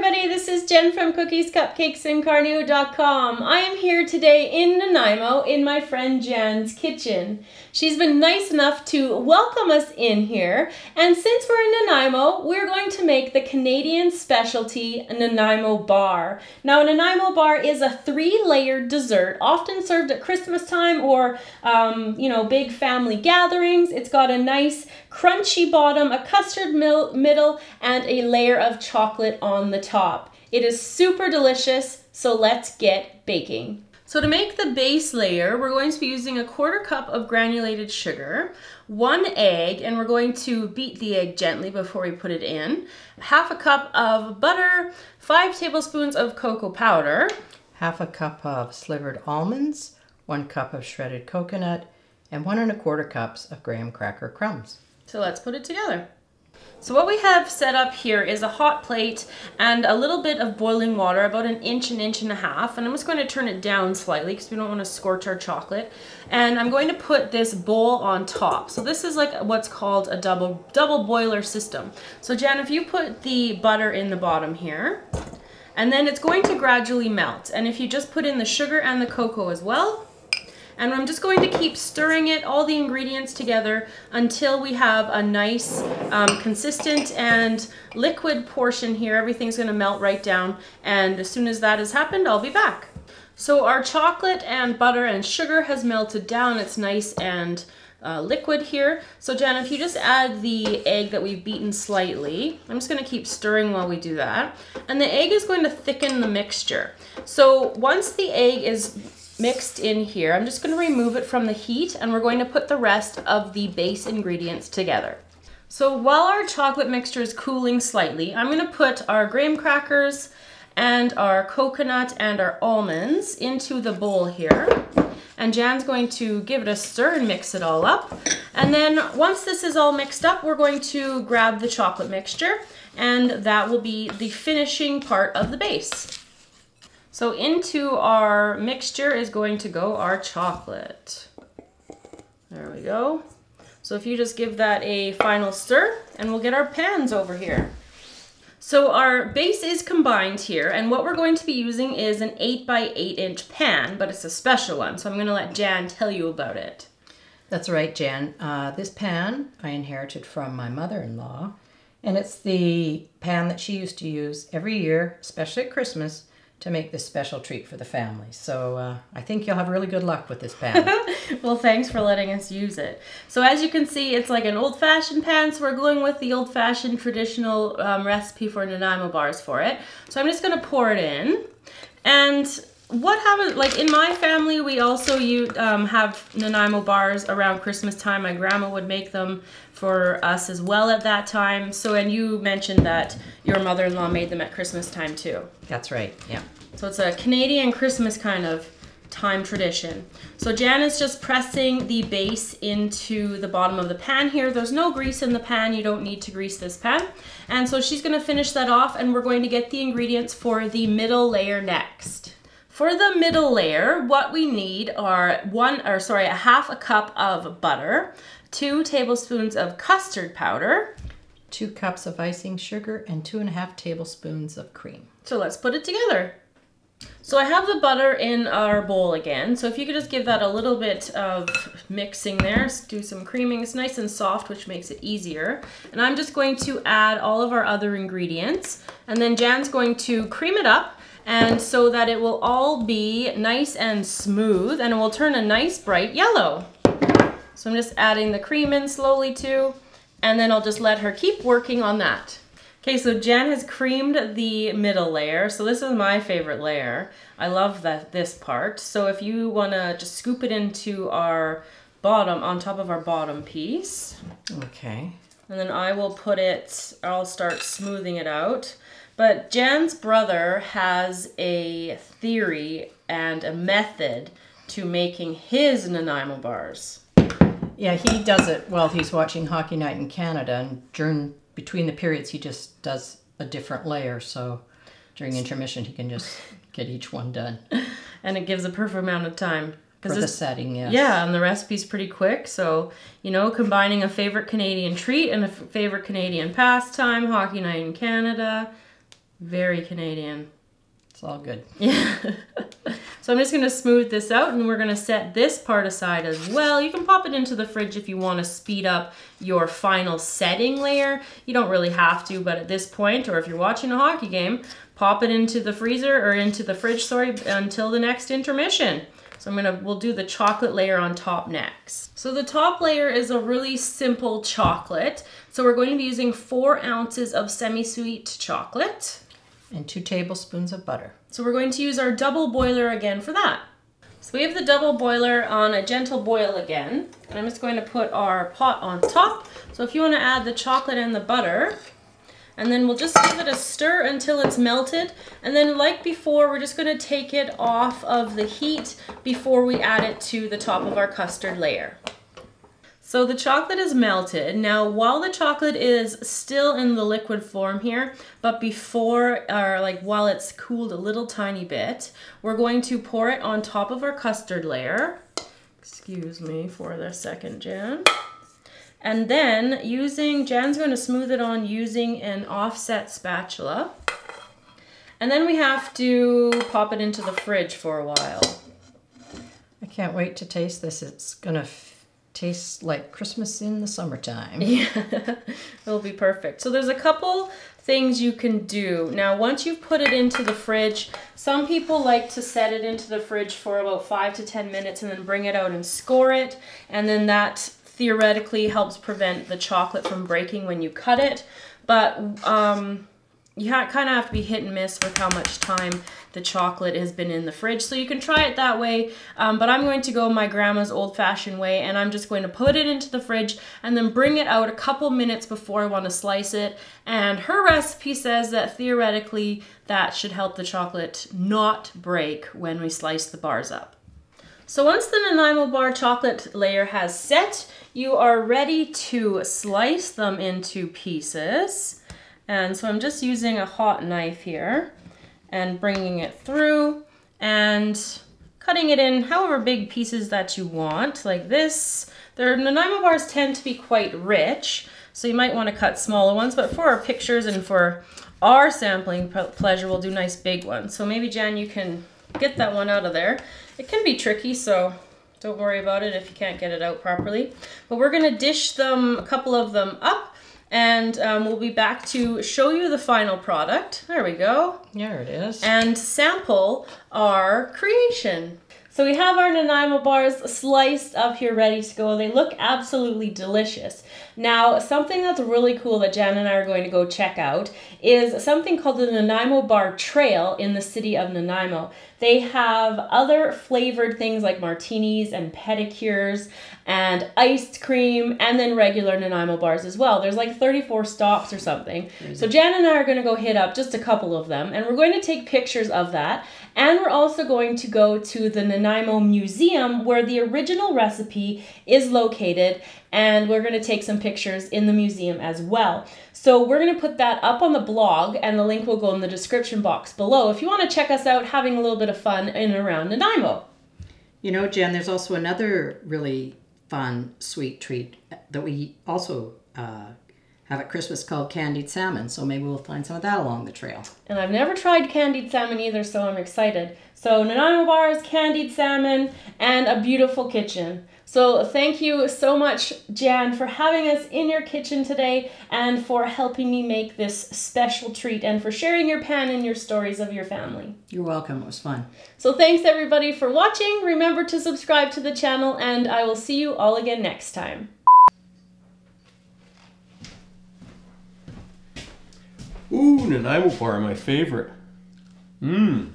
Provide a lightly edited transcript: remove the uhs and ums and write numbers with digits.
everybody, this is Jen from Cookies, Cupcakes, and Carneo.com. I am here today in Nanaimo in my friend Jan's kitchen. She's been nice enough to welcome us in here, and since we're in Nanaimo, we're going to make the Canadian specialty Nanaimo Bar. Now, a Nanaimo Bar is a 3-layered dessert, often served at Christmas time or, big family gatherings. It's got a nice crunchy bottom, a custard middle, and a layer of chocolate on the top. It is super delicious, so let's get baking. So to make the base layer, we're going to be using a 1/4 cup of granulated sugar, 1 egg, and we're going to beat the egg gently before we put it in, 1/2 cup of butter, 5 tablespoons of cocoa powder, 1/2 cup of slivered almonds, 1 cup of shredded coconut, and 1 1/4 cups of graham cracker crumbs. So let's put it together. So what we have set up here is a hot plate and a little bit of boiling water, about an inch and a half. And I'm just going to turn it down slightly because we don't want to scorch our chocolate. And I'm going to put this bowl on top. So this is like what's called a double boiler system. So Jan, if you put the butter in the bottom here, and then it's going to gradually melt. And if you just put in the sugar and the cocoa as well, and I'm just going to keep stirring it, all the ingredients together, until we have a nice consistent and liquid portion here. Everything's going to melt right down, and as soon as that has happened, I'll be back. So our chocolate and butter and sugar has melted down. It's nice and liquid here. So Jan, if you just add the egg that we've beaten slightly, I'm just going to keep stirring while we do that. And the egg is going to thicken the mixture. So once the egg is mixed in here, I'm just going to remove it from the heat, and we're going to put the rest of the base ingredients together. So while our chocolate mixture is cooling slightly, I'm going to put our graham crackers and our coconut and our almonds into the bowl here. And Jan's going to give it a stir and mix it all up. And then once this is all mixed up, we're going to grab the chocolate mixture, and that will be the finishing part of the base. So into our mixture is going to go our chocolate. There we go. So if you just give that a final stir, and we'll get our pans over here. So our base is combined here, and what we're going to be using is an 8 by 8 inch pan, but it's a special one. So I'm going to let Jan tell you about it. That's right, Jan. This pan I inherited from my mother-in-law, and it's the pan that she used to use every year, especially at Christmas, to make this special treat for the family. So I think you'll have really good luck with this pan. Well, thanks for letting us use it. So as you can see, it's like an old-fashioned pan, so we're going with the old-fashioned traditional recipe for Nanaimo bars for it. So I'm just going to pour it in. And what happens, like in my family, we also have Nanaimo bars around Christmas time. My grandma would make them for us as well at that time. So, and you mentioned that your mother-in-law made them at Christmas time too. That's right, yeah. So it's a Canadian Christmas kind of time tradition. So Jan is just pressing the base into the bottom of the pan here. There's no grease in the pan. You don't need to grease this pan. And so she's going to finish that off, and we're going to get the ingredients for the middle layer next. For the middle layer, what we need are 1/2 cup of butter, 2 tablespoons of custard powder, 2 cups of icing sugar, and 2 1/2 tablespoons of cream. So let's put it together. So I have the butter in our bowl again. So if you could just give that a little bit of mixing there, do some creaming. It's nice and soft, which makes it easier. And I'm just going to add all of our other ingredients. And then Jan's going to cream it up, and so that it will all be nice and smooth, and it will turn a nice bright yellow. So I'm just adding the cream in slowly too, and then I'll just let her keep working on that. Okay, so Jan has creamed the middle layer. So this is my favorite layer. I love this part. So if you wanna just scoop it into our bottom, on top of our bottom piece. Okay. And then I'll start smoothing it out. But Jan's brother has a theory and a method to making his Nanaimo bars. Yeah, he does it while he's watching Hockey Night in Canada, and between the periods he just does a different layer, so during intermission he can just get each one done. And it gives a perfect amount of time. For the setting, yes. Yeah, and the recipe's pretty quick, so, combining a favorite Canadian treat and a favorite Canadian pastime, Hockey Night in Canada, Very Canadian. It's all good. Yeah. So I'm just going to smooth this out, and we're going to set this part aside as well. You can pop it into the fridge if you want to speed up your final setting layer. You don't really have to, but at this point, or if you're watching a hockey game, pop it into the freezer or into the fridge, sorry, until the next intermission. So we'll do the chocolate layer on top next. So the top layer is a really simple chocolate. So we're going to be using 4 ounces of semi-sweet chocolate. And 2 tablespoons of butter. So we're going to use our double boiler again for that. So we have the double boiler on a gentle boil again. And I'm just going to put our pot on top. So if you want to add the chocolate and the butter, and then we'll just give it a stir until it's melted. And then like before, we're just going to take it off of the heat before we add it to the top of our custard layer. So the chocolate is melted. Now, while the chocolate is still in the liquid form here, but before, or like while it's cooled a little tiny bit, we're going to pour it on top of our custard layer. Excuse me for the second, Jan. And then Jan's going to smooth it on using an offset spatula. And then we have to pop it into the fridge for a while. I can't wait to taste this. It's gonna tastes like Christmas in the summertime. Yeah, it'll be perfect. So there's a couple things you can do. Now, once you've put it into the fridge, some people like to set it into the fridge for about 5 to 10 minutes and then bring it out and score it. And then that theoretically helps prevent the chocolate from breaking when you cut it. But you kind of have to be hit and miss with how much time the chocolate has been in the fridge. So you can try it that way, but I'm going to go my grandma's old-fashioned way, and I'm just going to put it into the fridge and then bring it out a couple minutes before I want to slice it. And her recipe says that theoretically that should help the chocolate not break when we slice the bars up. So once the Nanaimo Bar chocolate layer has set, you are ready to slice them into pieces. And so I'm just using a hot knife here and bringing it through and cutting it in however big pieces that you want, like this. Their Nanaimo bars tend to be quite rich, so you might want to cut smaller ones, but for our pictures and for our sampling pleasure, we'll do nice big ones. So maybe, Jan, you can get that one out of there. It can be tricky, so don't worry about it if you can't get it out properly. But we're gonna dish them, a couple of them up, and we'll be back to show you the final product. There we go. There it is. And sample our creation. So we have our Nanaimo bars sliced up here ready to go. They look absolutely delicious. Now, something that's really cool that Jan and I are going to go check out is something called the Nanaimo Bar Trail in the city of Nanaimo. They have other flavored things like martinis and pedicures and iced cream and then regular Nanaimo bars as well. There's like 34 stops or something. So Jan and I are going to go hit up just a couple of them, and we're going to take pictures of that. And we're also going to go to the Nanaimo Museum where the original recipe is located, and we're going to take some pictures in the museum as well. So we're going to put that up on the blog, and the link will go in the description box below if you want to check us out having a little bit of fun in and around Nanaimo. You know, Jen, there's also another really fun sweet treat that we also have at Christmas called candied salmon, so maybe we'll find some of that along the trail. And I've never tried candied salmon either, so I'm excited. So Nanaimo bars, candied salmon, and a beautiful kitchen. So thank you so much, Jan, for having us in your kitchen today and for helping me make this special treat and for sharing your pan and your stories of your family. You're welcome. It was fun. So thanks everybody for watching. Remember to subscribe to the channel, and I will see you all again next time. Ooh, Nanaimo Bar, my favorite. Mmm.